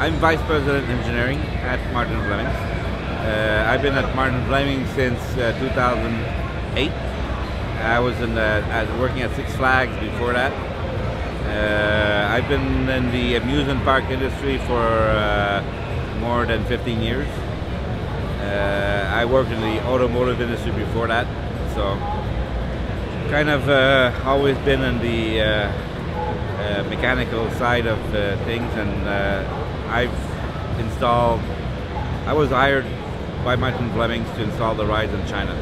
I'm Vice President Engineering at Martin Vleminckx. I've been at Martin Vleminckx since 2008. I was working at Six Flags before that. I've been in the amusement park industry for more than 15 years. I worked in the automotive industry before that, so kind of always been in the mechanical side of things, and I was hired by Martin Vleminckx to install the rides in China.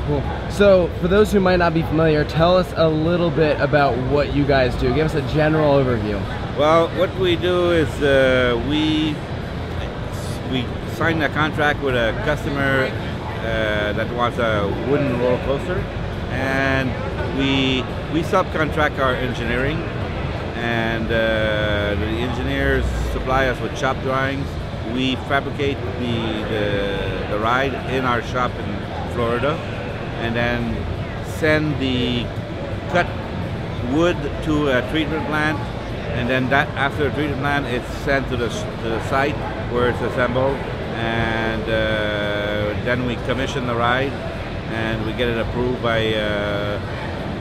Cool. So for those who might not be familiar, tell us a little bit about what you guys do. Give us a general overview. Well, what we do is we sign a contract with a customer that wants a wooden roller coaster, and we subcontract our engineering, and the engineers supply us with shop drawings. We fabricate the ride in our shop in Florida, and then send the cut wood to a treatment plant, and then after the treatment plant it's sent to the site where it's assembled, and then we commission the ride and we get it approved by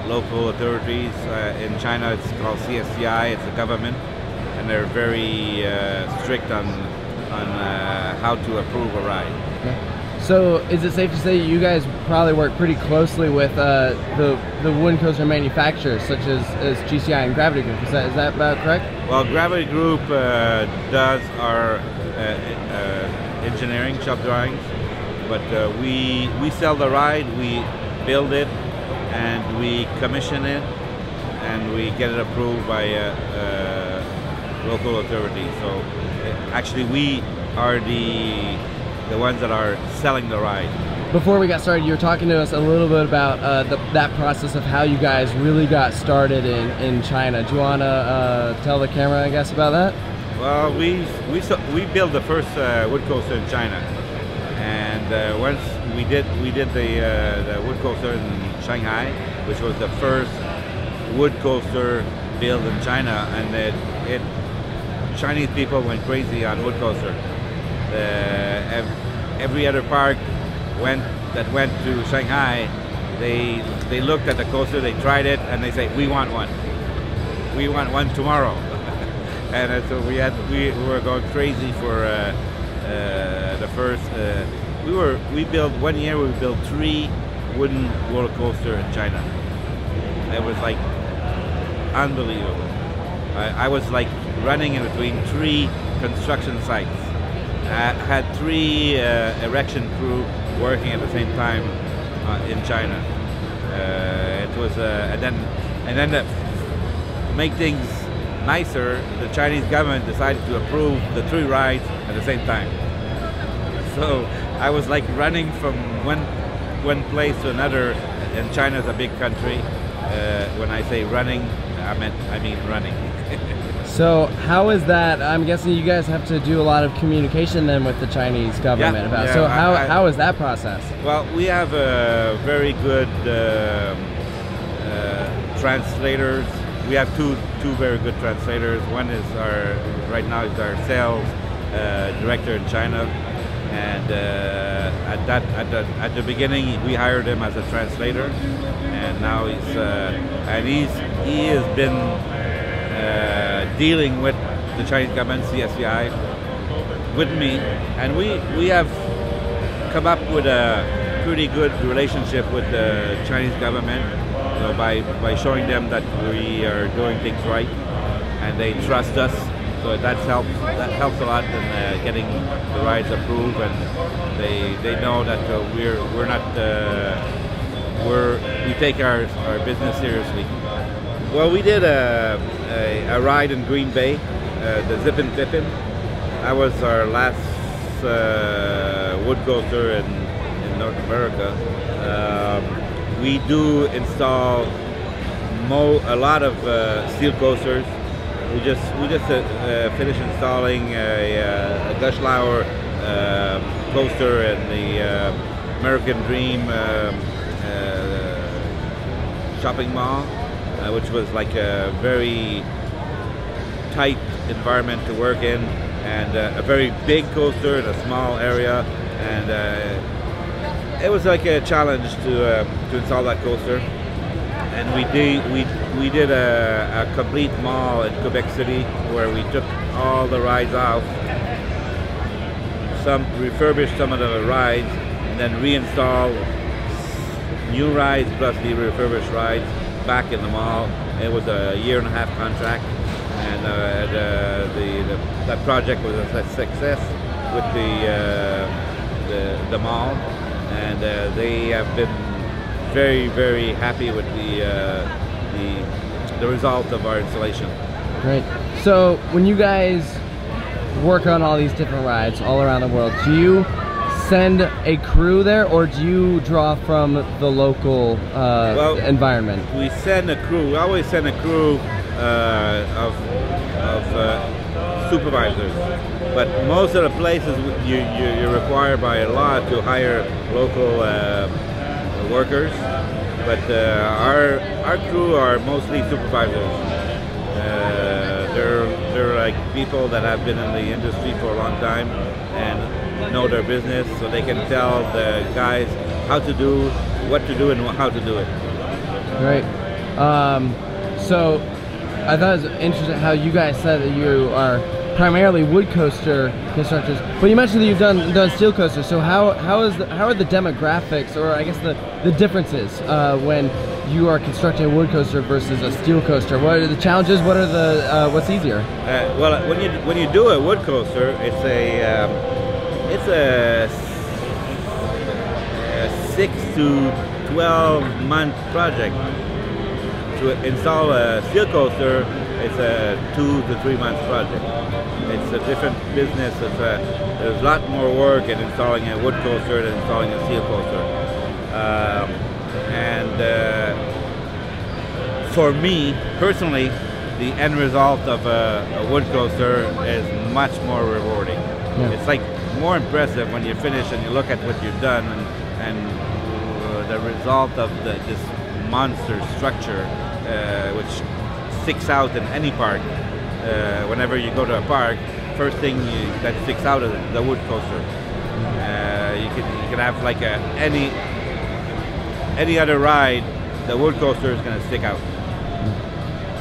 local authorities. In China it's called CSCI, it's the government, and they're very strict on how to approve a ride. Okay. So is it safe to say you guys probably work pretty closely with the wooden coaster manufacturers such as GCI and Gravity Group? Is that about correct? Well, Gravity Group does our engineering shop drawings, but we sell the ride, we build it, and we commission it, and we get it approved by local authorities. So actually we are the ones that are selling the ride. Before we got started, you were talking to us a little bit about that process of how you guys really got started in China. Do you want to tell the camera, I guess, about that? Well, we built the first wood coaster in China, and once we did the wood coaster in Shanghai, which was the first wood coaster built in China, and Chinese people went crazy on wood coaster. Every other park that went to Shanghai, they looked at the coaster, they tried it, and they say, "We want one. We want one tomorrow." And so we were going crazy for the first. We built 1 year. We built 3 wooden roller coasters in China. It was like unbelievable. I was like running in between 3 construction sites. I had 3 erection crew working at the same time in China. It was, and then to make things nicer, the Chinese government decided to approve the 3 rides at the same time. So I was like running from one place to another, and China's a big country. When I say running, I mean running. So how is that? I'm guessing you guys have to do a lot of communication then with the Chinese government about it. So how is that process? Well, we have very good translators. We have two very good translators. One is right now is our sales director in China, and at the beginning we hired him as a translator, and now he has been dealing with the Chinese government, CSCI, with me, and we have come up with a pretty good relationship with the Chinese government, by showing them that we are doing things right, and they trust us. So that helps a lot in getting the rides approved, and they know that we take our business seriously. Well, we did a ride in Green Bay, the Zippin' Pippin. That was our last wood coaster in North America. We do install a lot of steel coasters. We just finished installing a Guschlauer coaster in the American Dream shopping mall, which was like a very tight environment to work in, and a very big coaster in a small area, and it was like a challenge to install that coaster. And we did a complete mall in Quebec City where we took all the rides off, refurbished some of the rides, and then reinstalled new rides plus the refurbished rides back in the mall. It was a 1.5-year contract, and that project was a success with the mall, and they have been very, very happy with the result of our installation. Great. So when you guys work on all these different rides all around the world, do you send a crew there, or do you draw from the local environment? We send a crew. We always send a crew of supervisors, but most of the places you're required by law to hire local workers. But our crew are mostly supervisors. They're like people that have been in the industry for a long time and know their business, so they can tell the guys how to do, what to do, and how to do it. Great. So I thought it was interesting how you guys said that you are primarily wood coaster constructors, but you mentioned that you've done steel coasters. So how are the demographics, or I guess the differences when you are constructing a wood coaster versus a steel coaster? What are the challenges? What are the what's easier? Well, when you do a wood coaster, it's a 6 to 12 month project. To install a steel coaster, it's a 2 to 3 month project. It's a different business. There's a lot more work in installing a wood coaster than installing a steel coaster. For me personally, the end result of a wood coaster is much more rewarding. Yeah. It's like more impressive when you finish and you look at what you've done, and the result of this monster structure, which sticks out in any park. Whenever you go to a park, first thing that sticks out is the wood coaster. You can have like any other ride, the wood coaster is going to stick out.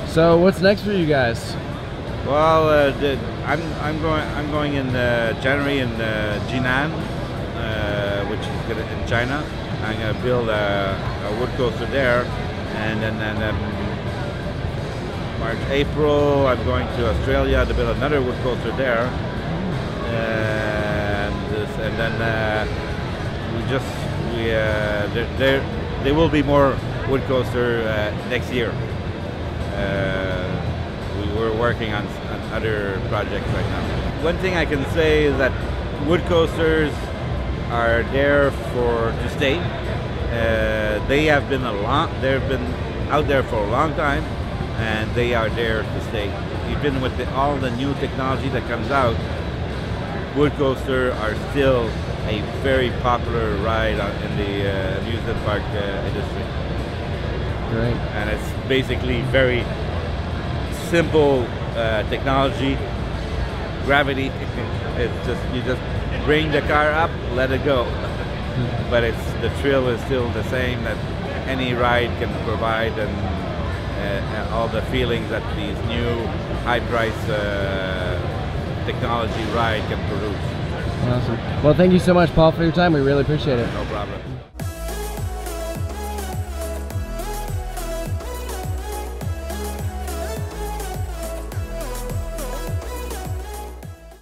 So what's next for you guys? Well, I'm going in January in Jinan, which is in China. I'm going to build a wood coaster there, and then March, April, I'm going to Australia to build another wood coaster there, and then there will be more wood coaster next year. We're working on other projects right now. One thing I can say is that wood coasters are there to stay. They've been out there for a long time, and they are there to stay. Even with all the new technology that comes out, wood coasters are still a very popular ride in the amusement park industry. Great. And it's basically very simple technology, gravity. It's you just bring the car up, let it go. But the thrill is still the same that any ride can provide, and all the feelings that these new high-price technology ride can produce. Awesome. Well, thank you so much, Paul, for your time. We really appreciate it. No problem.